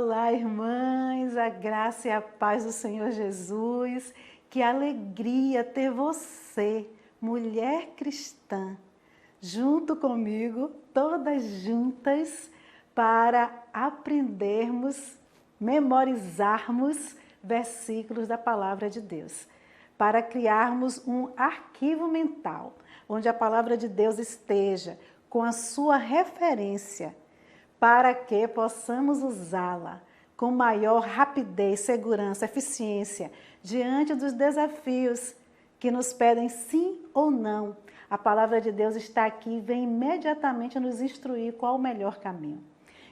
Olá, irmãs, a graça e a paz do Senhor Jesus. Que alegria ter você, mulher cristã, junto comigo, todas juntas, para aprendermos, memorizarmos versículos da Palavra de Deus, para criarmos um arquivo mental, onde a Palavra de Deus esteja com a sua referência, para que possamos usá-la com maior rapidez, segurança, eficiência, diante dos desafios que nos pedem sim ou não. A palavra de Deus está aqui e vem imediatamente nos instruir qual o melhor caminho.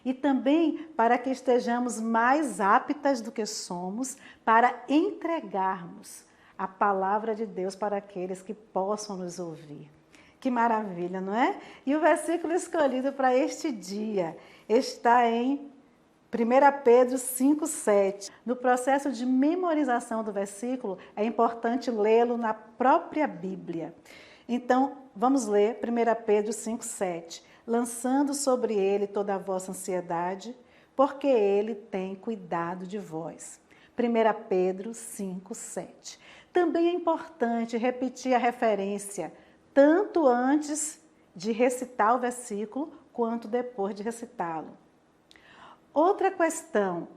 E também para que estejamos mais aptas do que somos para entregarmos a palavra de Deus para aqueles que possam nos ouvir. Que maravilha, não é? E o versículo escolhido para este dia está em 1 Pedro 5,7. No processo de memorização do versículo, é importante lê-lo na própria Bíblia. Então, vamos ler 1 Pedro 5,7. Lançando sobre ele toda a vossa ansiedade, porque ele tem cuidado de vós. 1 Pedro 5,7. Também é importante repetir a referência, tanto antes de recitar o versículo, quanto depois de recitá-lo. Outra questão,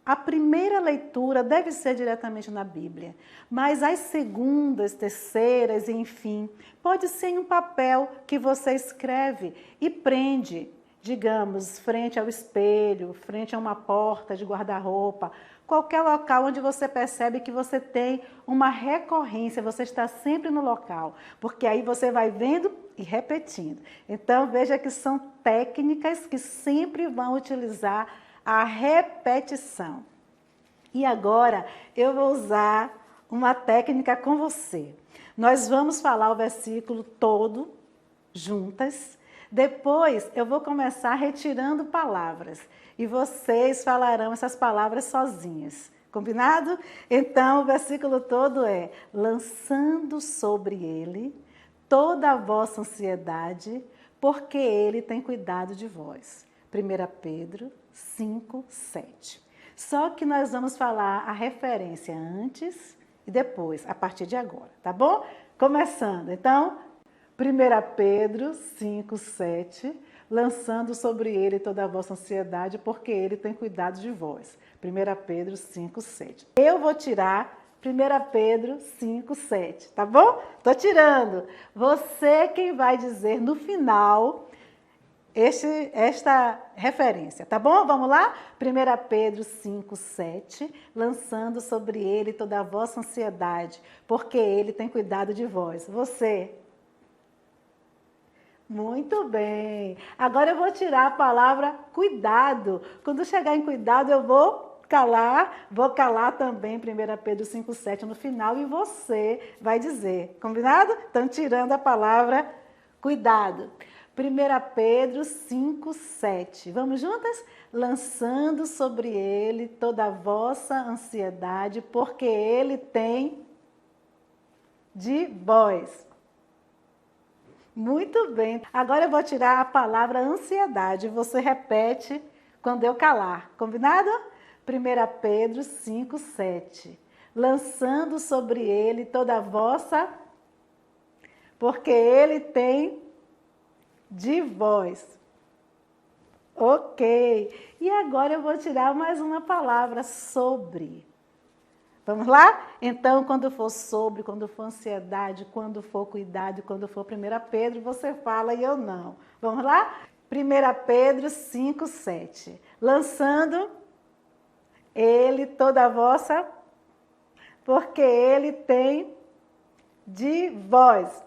a primeira leitura deve ser diretamente na Bíblia, mas as segundas, terceiras, enfim, pode ser em um papel que você escreve e prende, digamos, frente ao espelho, frente a uma porta de guarda-roupa, qualquer local onde você percebe que você tem uma recorrência, você está sempre no local, porque aí você vai vendo e repetindo. Então, veja que são técnicas que sempre vão utilizar a repetição. E agora eu vou usar uma técnica com você. Nós vamos falar o versículo todo, juntas. Depois eu vou começar retirando palavras e vocês falarão essas palavras sozinhas. Combinado? Então o versículo todo é: lançando sobre ele toda a vossa ansiedade, porque ele tem cuidado de vós. 1 Pedro 5,7. Só que nós vamos falar a referência antes e depois, a partir de agora, tá bom? Começando, então, 1 Pedro 5,7, lançando sobre ele toda a vossa ansiedade, porque ele tem cuidado de vós. 1 Pedro 5,7. Eu vou tirar 1 Pedro 5,7, tá bom? Tô tirando. Você quem vai dizer no final esta referência, tá bom? Vamos lá? 1 Pedro 5,7, lançando sobre ele toda a vossa ansiedade, porque ele tem cuidado de vós. Você? Muito bem. Agora eu vou tirar a palavra cuidado. Quando chegar em cuidado, eu vou calar também 1 Pedro 5,7 no final e você vai dizer. Combinado? Então, tirando a palavra cuidado. 1 Pedro 5,7. Vamos juntas? Lançando sobre ele toda a vossa ansiedade, porque ele tem de vós. Muito bem. Agora eu vou tirar a palavra ansiedade. Você repete quando eu calar. Combinado? 1 Pedro 5,7. Lançando sobre ele toda a vossa, porque ele tem de vós. Ok. E agora eu vou tirar mais uma palavra, sobre. Vamos lá? Então, quando for sobre, quando for ansiedade, quando for cuidado, quando for 1 Pedro, você fala e eu não. Vamos lá? 1 Pedro 5,7. Lançando ele toda a vossa, porque ele tem de vós.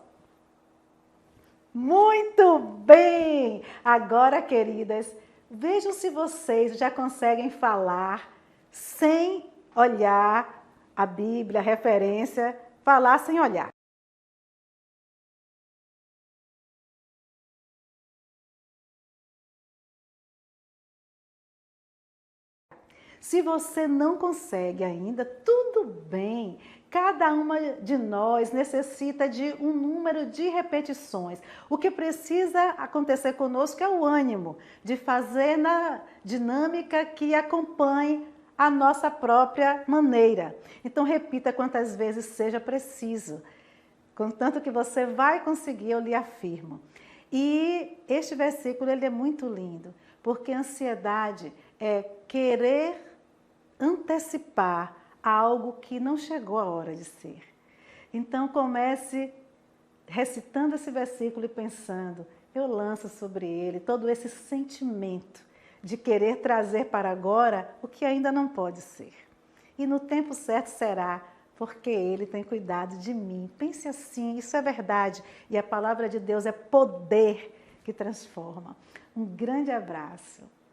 Muito bem! Agora, queridas, vejam se vocês já conseguem falar sem olhar a Bíblia, a referência, falar sem olhar. Se você não consegue ainda, tudo bem. Cada uma de nós necessita de um número de repetições. O que precisa acontecer conosco é o ânimo de fazer na dinâmica que acompanhe a nossa própria maneira. Então repita quantas vezes seja preciso, contanto que você vai conseguir, eu lhe afirmo. E este versículo ele é muito lindo, porque ansiedade é querer antecipar algo que não chegou a hora de ser. Então comece recitando esse versículo e pensando, eu lanço sobre ele todo esse sentimento de querer trazer para agora o que ainda não pode ser. E no tempo certo será, porque ele tem cuidado de mim. Pense assim, isso é verdade. E a palavra de Deus é poder que transforma. Um grande abraço.